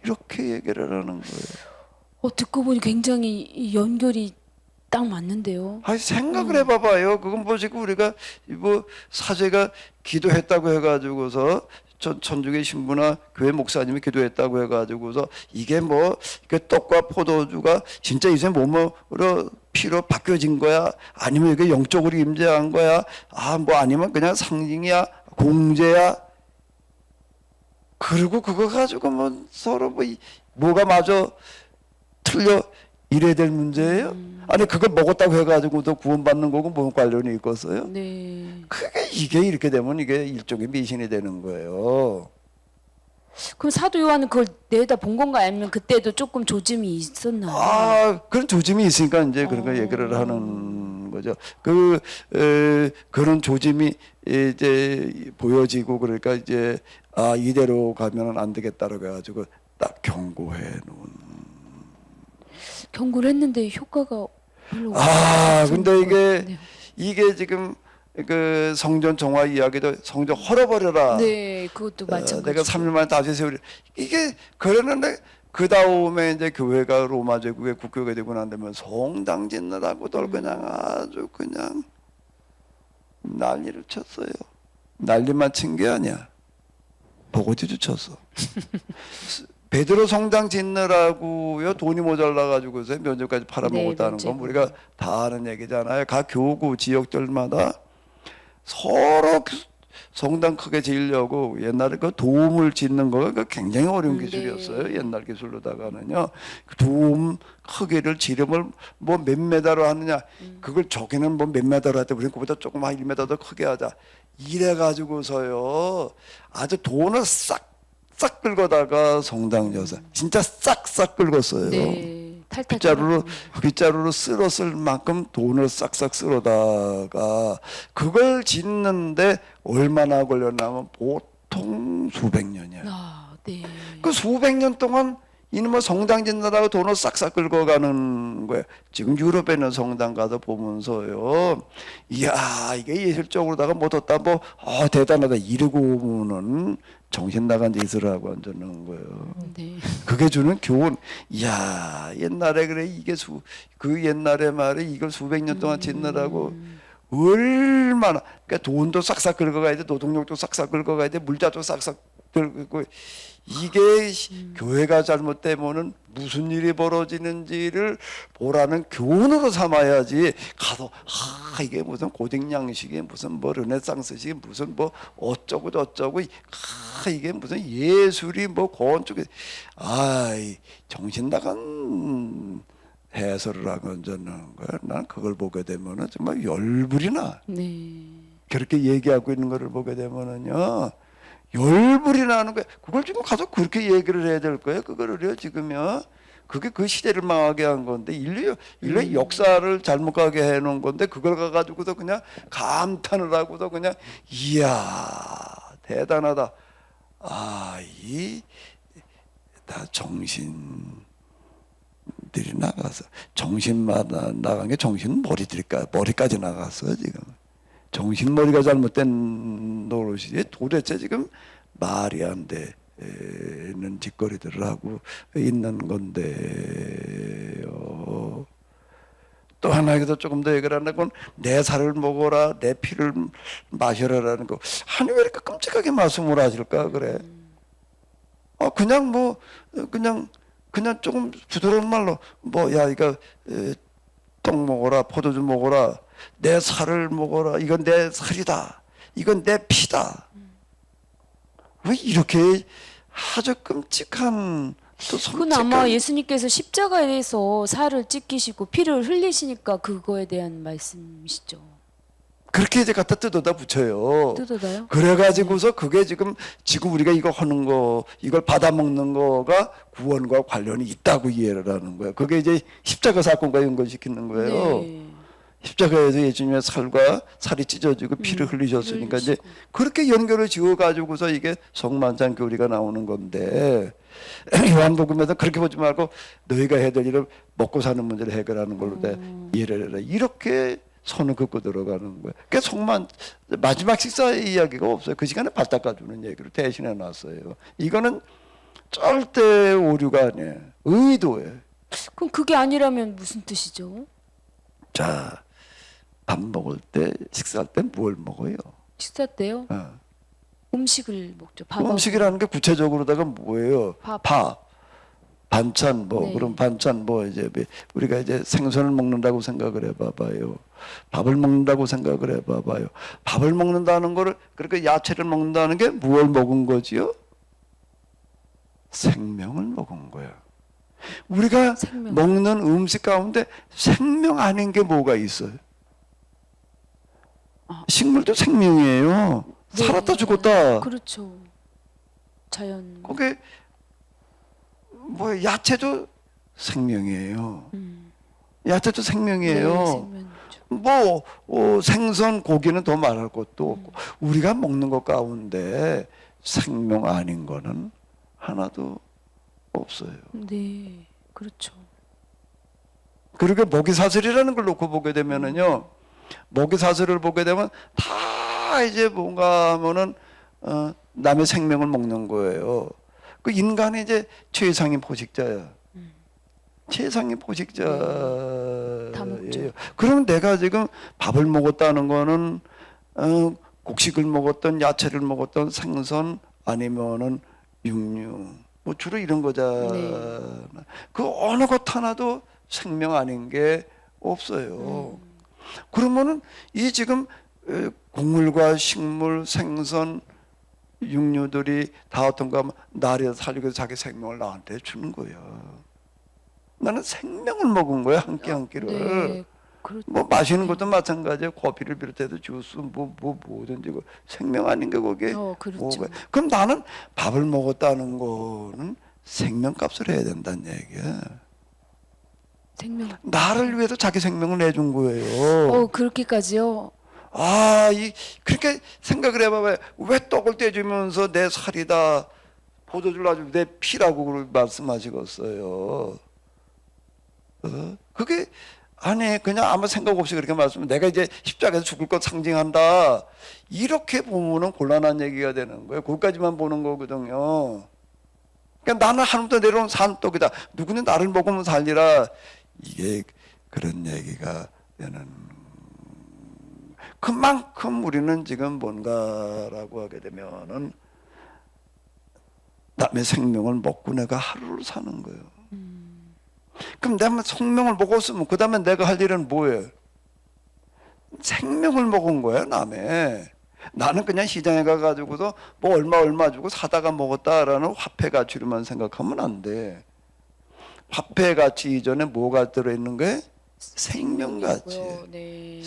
이렇게 얘기를 하는 거예요. 듣고 보니 굉장히 연결이 딱 맞는데요. 생각을 해봐봐요. 그건 뭐 지금 우리가 뭐 사제가 기도했다고 해가지고서 천주교 신부나 교회 목사님이 기도했다고 해가지고서 이게 뭐 그 떡과 포도주가 진짜 이제 몸으로 피로 바뀌어진 거야? 아니면 이게 영적으로 임재한 거야? 뭐 아니면 그냥 상징이야? 공제야? 그리고 그거 가지고 뭐 서로 뭐가 맞아 틀려 이래야 될 문제예요? 아니 그걸 먹었다고 해가지고도 구원받는 거고 뭐 관련이 있겠어요? 네. 이게 이렇게 되면 이게 일종의 미신이 되는 거예요. 그럼 사도 요한은 그걸 내다 본 건가 아니면 그때도 조금 조짐이 있었나요? 아, 그런 조짐이 있으니까 이제 그런 거 얘기를 하는 거죠. 그런 조짐이 이제 보여지고 그러니까 이제 이대로 가면은 안 되겠다라고 해가지고 딱 경고해 놓은. 경고를 했는데 효과가 별로 근데 없었던 것 같네요. 이게 지금 그 성전 정화 이야기도 성전 헐어버려라. 네, 그것도 마찬가지고. 내가 3일 만에 다시 세우리. 이게 그러는데 그 다음에 이제 교회가 로마 제국의 국교가 되고 난 다음에 성당 짓느라고들 그냥 아주 그냥 난리를 쳤어요. 난리만 친 게 아니야. 보고지도 쳤어. 베드로 성당 짓느라고요 돈이 모자라 가지고서 면접까지 팔아먹었다는 네, 건 우리가 다 아는 얘기잖아요. 각 교구 지역들마다 서로 성당 크게 지으려고 옛날에 그 도움을 짓는 거가 그 굉장히 어려운 기술이었어요. 옛날 기술로다가는요. 그 도움 크기를 지름을 뭐 몇 메다로 하느냐. 그걸 저기는 뭐 몇 메다로 하대. 우리는 그보다 조금 한 1m 더 크게 하자. 이래 가지고서요. 아주 돈을 싹 긁어다가 성당 여사 진짜 싹 긁었어요. 네, 탈탈 빗자루로 쓸었을 만큼 돈을 싹싹 쓸어다가 그걸 짓는데 얼마나 걸렸냐면 보통 수백 년이야. 네. 그 수백 년 동안 이놈의 성당 짓느라고 돈을 싹싹 긁어가는 거예요. 지금 유럽에 있는 성당 가서 보면서요. 이야 이게 예술적으로다가 못했다 뭐 대단하다 이러고 보면은 정신 나간 짓을 하고 앉는 거예요. 네. 그게 주는 교훈. 이야 옛날에 그래 이게 그 옛날에 말에 이걸 수백 년 동안 짓느라고 얼마나 그러니까 돈도 싹싹 긁어가야 돼, 노동력도 싹싹 긁어가야 돼, 물자도 싹싹 긁고 이게 교회가 잘못되면은 무슨 일이 벌어지는지를 보라는 교훈으로 삼아야지 가서 이게 무슨 고딕 양식이 무슨 뭐 르네상스식이 무슨 뭐 어쩌고 저쩌고 이게 무슨 예술이 뭐 건축이 정신 나간 해설을 하고 저는 거야. 난 그걸 보게 되면은 정말 열불이 나. 네. 그렇게 얘기하고 있는 거를 보게 되면은요. 열불이 나는 거야. 그걸 지금 가서 그렇게 얘기를 해야 될 거예요. 그거를요 지금요. 그게 그 시대를 망하게 한 건데 인류의 역사를 잘못 가게 해놓은 건데 그걸 가가지고도 그냥 감탄을 하고도 그냥 이야 대단하다. 다 정신들이 나가서 정신마다 나간 게 정신 머리까지 나갔어요 지금. 정신머리가 잘못된 노릇이지 도대체 지금 말이 안 되는 짓거리들을 하고 있는 건데요. 또 하나에도 조금 더 얘기를 한다면 내 살을 먹어라 내 피를 마셔라라는 거 아니 왜 이렇게 끔찍하게 말씀을 하실까 그래. 그냥 조금 부드러운 말로 야 이거 떡 먹어라 포도주 먹어라 내 살을 먹어라 이건 내 살이다 이건 내 피다. 왜 이렇게 아주 끔찍한 또 그건 아마 예수님께서 십자가에서 살을 찢기시고 피를 흘리시니까 그거에 대한 말씀이시죠. 그렇게 이제 갖다 뜯어다 붙여요. 뜯어다요? 그래가지고서 그게 지금 우리가 이거 하는 거 이걸 받아먹는 거가 구원과 관련이 있다고 이해를 하는 거예요. 그게 이제 십자가 사건과 연결시키는 거예요. 네. 십자가에서 예수님의 살이 찢어지고 피를 흘리셨으니까 이제 그렇게 연결을 지어가지고서 이게 성만찬 교리가 나오는 건데 요한복음에서 그렇게 보지 말고 너희가 해야 될 일을 먹고 사는 문제를 해결하는 걸로 이해를 해라. 이렇게 손을 긋고 들어가는 거예요. 그러니까 마지막 식사 이야기가 없어요. 그 시간에 발 닦아주는 얘기를 대신해 놨어요. 이거는 절대 오류가 아니에요. 의도예요. 그럼 그게 아니라면 무슨 뜻이죠? 자, 밥 먹을 때 식사할 때 뭘 먹어요? 식사 때요? 음식을 먹죠. 밥하고. 음식이라는 게 구체적으로다가 뭐예요? 밥. 반찬 네. 그럼 반찬 이제 우리가 이제 생선을 먹는다고 생각을 해봐봐요. 밥을 먹는다고 생각을 해봐봐요. 밥을 먹는다는 거를 그러니까 야채를 먹는다는 게 무엇을 먹은 거지요? 생명을 먹은 거야. 우리가 먹는 음식 가운데 생명 아닌 게 뭐가 있어요? 식물도 생명이에요. 네. 살았다 죽었다. 그렇죠. 자연. 그게 뭐 야채도 생명이에요. 야채도 생명이에요. 네, 생명이죠. 뭐 생선, 고기는 더 말할 것도 없고 우리가 먹는 것 가운데 생명 아닌 거는 하나도 없어요. 네, 그렇죠. 그리고 먹이사슬이라는 걸 놓고 보게 되면은요, 먹이사슬을 보게 되면 다 이제 뭔가 하면은 남의 생명을 먹는 거예요. 그 인간이 이제 최상의 포식자야. 최상의 포식자예요. 다 먹죠. 그러면 내가 지금 밥을 먹었다는 거는 곡식을 먹었던 야채를 먹었던 생선 아니면은 육류 뭐 주로 이런 거잖아. 네. 그 어느 것 하나도 생명 아닌 게 없어요. 그러면은 이 지금 곡물과 식물, 생선, 육류들이 다 어떤가 하면 나를 살리고 자기 생명을 나한테 주는 거예요. 나는 생명을 먹은 거야, 한 끼 한 끼를. 네, 그렇죠. 뭐 마시는 것도 마찬가지예요. 커피를 비롯해서 주스 뭐든지 그 생명 아닌 게 거기에. 그렇죠. 뭐가. 그럼 나는 밥을 먹었다는 거는 생명값을 해야 된다는 얘기야. 생명. 나를 위해서 자기 생명을 내준 거예요. 그렇게까지요? 그렇게 생각을 해봐봐요. 왜 떡을 떼주면서 내 살이다, 포도주를 놔주고 내 피라고 말씀하시겠어요. 그게 아니 그냥 아무 생각 없이 그렇게 말씀을 내가 이제 십자가에서 죽을 것 상징한다 이렇게 보면은 곤란한 얘기가 되는 거예요. 거기까지만 보는 거거든요. 그러니까 나는 하늘부터 내려온 산떡이다. 누구는 나를 먹으면 살리라. 이게 그런 얘기가 되는. 그만큼 우리는 지금 뭔가라고 하게 되면은 남의 생명을 먹고 내가 하루를 사는 거예요. 그럼 내가 생명을 먹었으면 그 다음에 내가 할 일은 뭐예요? 생명을 먹은 거예요, 남의. 나는 그냥 시장에 가가지고서 뭐 얼마 주고 사다가 먹었다라는 화폐 가치로만 생각하면 안 돼. 화폐 가치 이전에 뭐가 들어있는 거예요? 생명 가치. 네.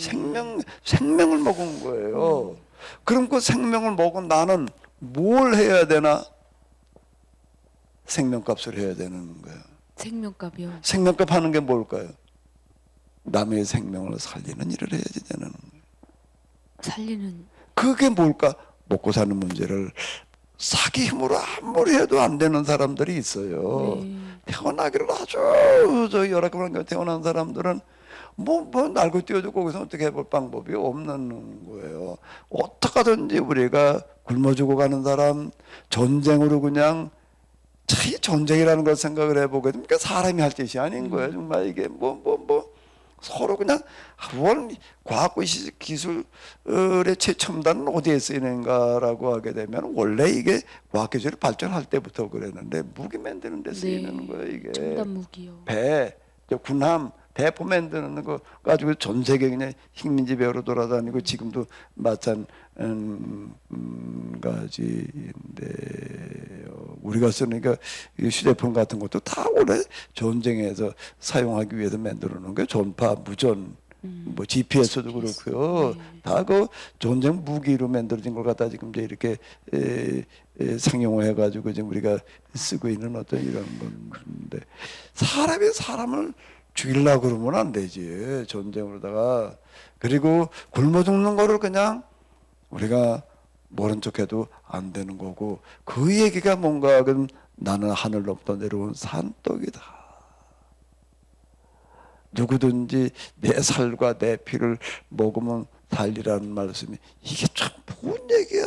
생명을 먹은 거예요. 그럼 그 생명을 먹은 나는 뭘 해야 되나? 생명값을 해야 되는 거예요. 생명값이요. 생명값 하는 게 뭘까요? 남의 생명을 살리는 일을 해야지 되는 거예요. 살리는. 그게 뭘까? 먹고 사는 문제를 자기 힘으로 아무리 해도 안 되는 사람들이 있어요. 네. 태어나기를 아주 열악한 게 태어난 사람들은 뭐 날고 뛰어도 거기서 어떻게 해볼 방법이 없는 거예요. 어떻게든지 우리가 굶어 죽어가는 사람, 전쟁으로 그냥 이 전쟁이라는 걸 생각을 해보게 되면 사람이 할 짓이 아닌 거예요. 정말 이게 서로 그냥 뭘 과학과 기술의 최첨단은 어디에 쓰이는가라고 하게 되면 원래 이게 과학기술이 발전할 때부터 그랬는데 무기 만드는 데 쓰이는 거예요. 이게 첨단 무기요. 배, 군함, 대포 만드는 거 가지고 전 세계 그냥 식민지 배우러 돌아다니고 지금도 마찬가지인데 우리가 쓰는 그 휴대폰 같은 것도 다 원래 전쟁에서 사용하기 위해서 만들어 놓은 게 전파, 무전, 뭐 GPS도 그렇고요. 다 그 전쟁 무기로 만들어진 걸 갖다 지금 이제 이렇게 상용화해 가지고 지금 우리가 쓰고 있는 어떤 이런 건데 사람이 사람을 죽이려고 그러면 안 되지. 전쟁으로다가. 그리고 굶어 죽는 거를 그냥 우리가 모른 척해도 안 되는 거고 그 얘기가 뭔가 그럼 나는 하늘로부터 내려온 산떡이다. 누구든지 내 살과 내 피를 먹으면 살리라는 말씀이 이게 참 좋은 얘기야.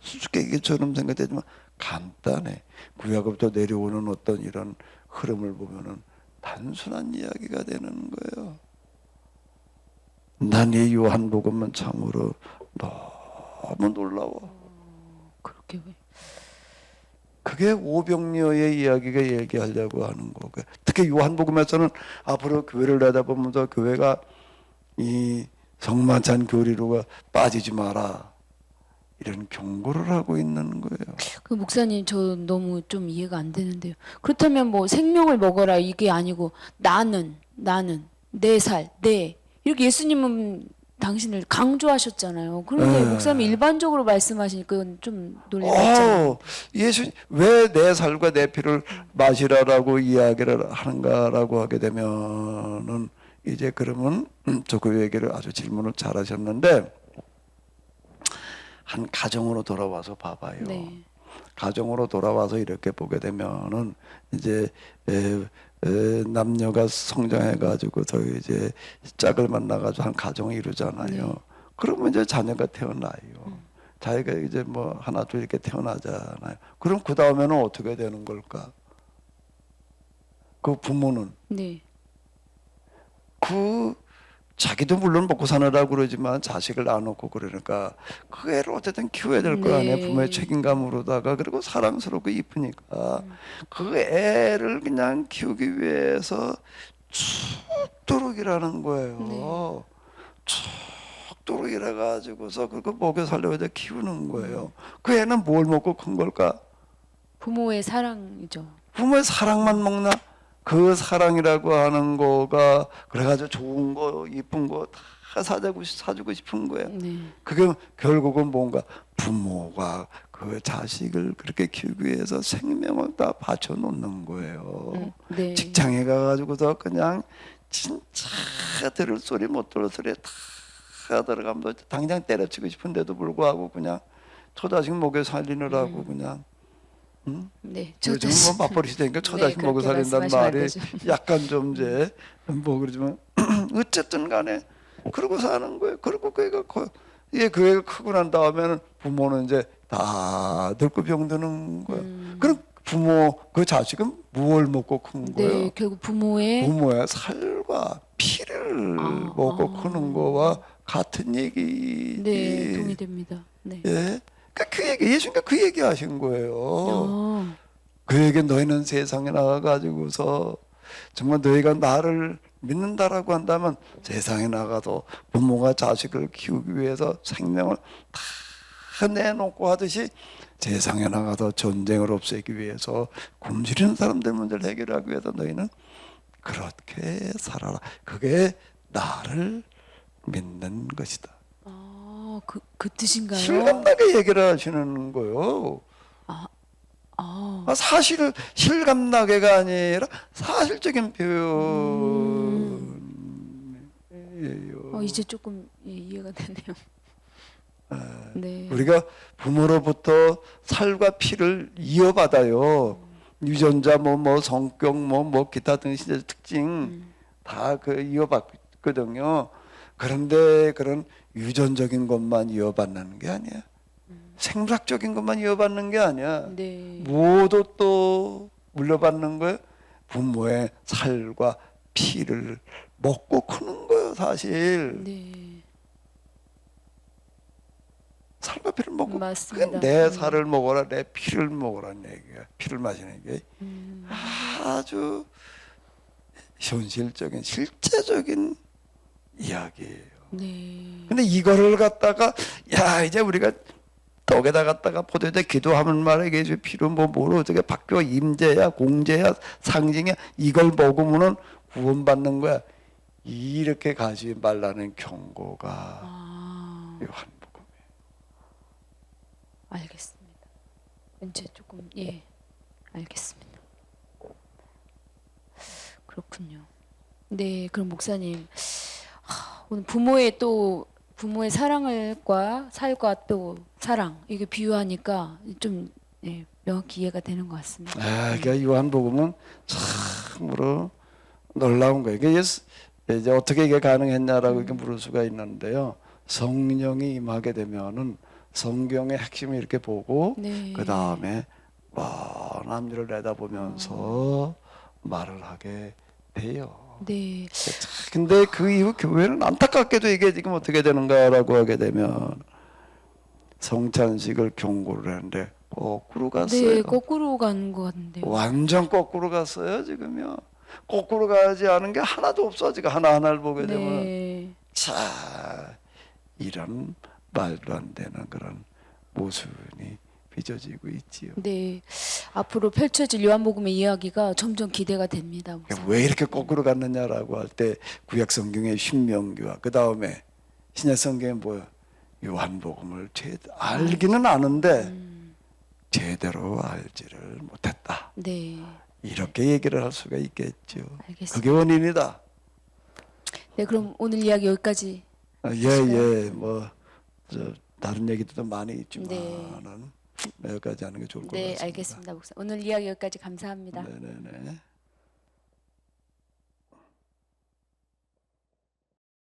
수수께끼처럼 생각되지만 간단해. 구약부터 내려오는 어떤 이런 흐름을 보면은 단순한 이야기가 되는 거예요. 난 이 요한복음은 참으로 너무 놀라워. 그렇게 왜? 그게 오병이어의 이야기가 얘기하려고 하는 거고 특히 요한복음에서는 앞으로 교회를 내다보면서 교회가 이 성만찬 교리로가 빠지지 마라 이런 경고를 하고 있는 거예요. 그 목사님 저 너무 좀 이해가 안 되는데요. 그렇다면 뭐 생명을 먹어라 이게 아니고 나는 내 살, 내 이렇게 예수님은 당신을 강조하셨잖아요. 그런데 목사님이 일반적으로 말씀하시니까 좀 논리가 있잖아요. 예수 왜 내 살과 내 피를 마시라라고 이야기를 하는가라고 하게 되면은 이제 그러면 저 그 얘기를 아주 질문을 잘하셨는데 한 가정으로 돌아와서 봐봐요. 네. 가정으로 돌아와서 이렇게 보게 되면은 이제 남녀가 성장해 가지고서 이제 짝을 만나 가지고 한 가정을 이루잖아요. 네. 그러면 이제 자녀가 태어나요. 자기가 이제 뭐 하나 둘 이렇게 태어나잖아요. 그럼 그 다음에는 어떻게 되는 걸까? 그 부모는 네. 그 자기도 물론 먹고 사느라고 그러지만 자식을 낳아놓고 그러니까 그 애를 어쨌든 키워야 될 거 네. 아니에요. 부모의 책임감으로다가 그리고 사랑스럽고 이쁘니까 그 애를 그냥 키우기 위해서 죽도록 일하는 거예요. 죽도록 일해가지고서 그거 먹여 살려야 돼 키우는 거예요. 그 애는 뭘 먹고 큰 걸까? 부모의 사랑이죠. 부모의 사랑만 먹나? 그 사랑이라고 하는 거가 그래가지고 좋은 거 이쁜 거 다 사주고 싶은 거예요. 네. 그게 결국은 뭔가 부모가 그 자식을 그렇게 키우기 위해서 생명을 다 바쳐 놓는 거예요. 네. 직장에 가가지고서 그냥 진짜 들을 소리 못 들을 소리 다 들어가면 당장 때려치고 싶은데도 불구하고 그냥 처자식 먹여 살리느라고 그냥 네. 요즘 뭐 맞벌이 시대니까 처자식 네, 먹여 그렇게 살린다는 말씀하시면 안 말이 되죠. 약간 좀 이제 뭐 그러지만 어쨌든 간에 그러고 사는 거예요. 그리고 그 애가 크고 난 다음에는 부모는 이제 다 늙고 병드는 거예요. 그럼 부모 그 자식은 무엇을 먹고 큰 거예요? 네. 결국 부모의 부모의 살과 피를 먹고 크는 거와 같은 얘기지. 네, 동의됩니다. 네. 예. 그러니까 그 얘기 예수님과 그 얘기 하신 거예요. 어. 그에게 너희는 세상에 나가가지고서 정말 너희가 나를 믿는다라고 한다면 세상에 나가서 부모가 자식을 키우기 위해서 생명을 다 내놓고 하듯이 세상에 나가서 전쟁을 없애기 위해서 굶주리는 사람들 문제를 해결하기 위해서 너희는 그렇게 살아라. 그게 나를 믿는 것이다. 그 뜻인가요? 실감나게 얘기를 하시는 거예요. 사실을 실감나게가 아니라 사실적인 표현이에요. 이제 조금 이해가 되네요. 네. 우리가 부모로부터 살과 피를 이어받아요. 유전자 뭐 성격 뭐 기타 등 신체 특징 다 그 이어받거든요. 그런데 그런 유전적인 것만 이어받는 게 아니야. 생물학적인 것만 이어받는 게 아니야. 네. 모두 또 물려받는 거예요. 부모의 살과 피를 먹고 크는 거예요, 사실. 네. 살과 피를 먹고 맞습니다. 그게 내 살을 먹어라, 내 피를 먹어라는 얘기야. 피를 마시는 게 아주 현실적인 실제적인 이야기예요. 네. 근데 이거를 갖다가 야 이제 우리가 떡에다 갖다가 포도에다 기도하면 말이야 이게 피로 뭐로 어떻게 바뀌어 임재야 공재야 상징이야 이걸 먹으면은 구원받는 거야 이렇게 가지 말라는 경고가 요한복음이에요. 알겠습니다. 이제 조금 알겠습니다. 그렇군요. 네, 그럼 목사님 오늘 부모의 사랑과 살과 또 사랑 이게 비유하니까 좀 명확히 이해가 되는 것 같습니다. 그러니까 요한복음은 참으로 놀라운 거예요. 이게 이제 어떻게 이게 가능했냐라고 이렇게 물을 수가 있는데요. 성령이 임하게 되면은 성경의 핵심을 이렇게 보고 네. 그 다음에 남들을 내다보면서 말을 하게 돼요. 네. 근데 그 이후 교회는 안타깝게도 이게 지금 어떻게 되는가라고 하게 되면 성찬식을 경고를 하는데 거꾸로 갔어요. 네, 거꾸로 가는 것 같은데요. 완전 거꾸로 갔어요 지금요. 거꾸로 가지 않은 게 하나도 없어 지금 하나하나를 보게 되면 네. 자 이런 말도 안 되는 그런 모순이 빚어지고 있지요. 네. 앞으로 펼쳐질 요한복음의 이야기가 점점 기대가 됩니다. 목사님. 왜 이렇게 거꾸로 갔느냐라고 할 때 구약 성경의 신명기와 그 다음에 신약 성경에 뭐야? 요한복음을 알기는 아는데 제대로 알지를 못했다. 네. 이렇게 얘기를 할 수가 있겠죠. 알겠습니다. 그게 원인이다. 네, 그럼 오늘 이야기 여기까지. 예. 다른 얘기도 많이 있지만은 네. 여기까지 하는 게 좋을 것 네, 같습니다. 알겠습니다, 목사. 오늘 이야기 여기까지 감사합니다. 네네네.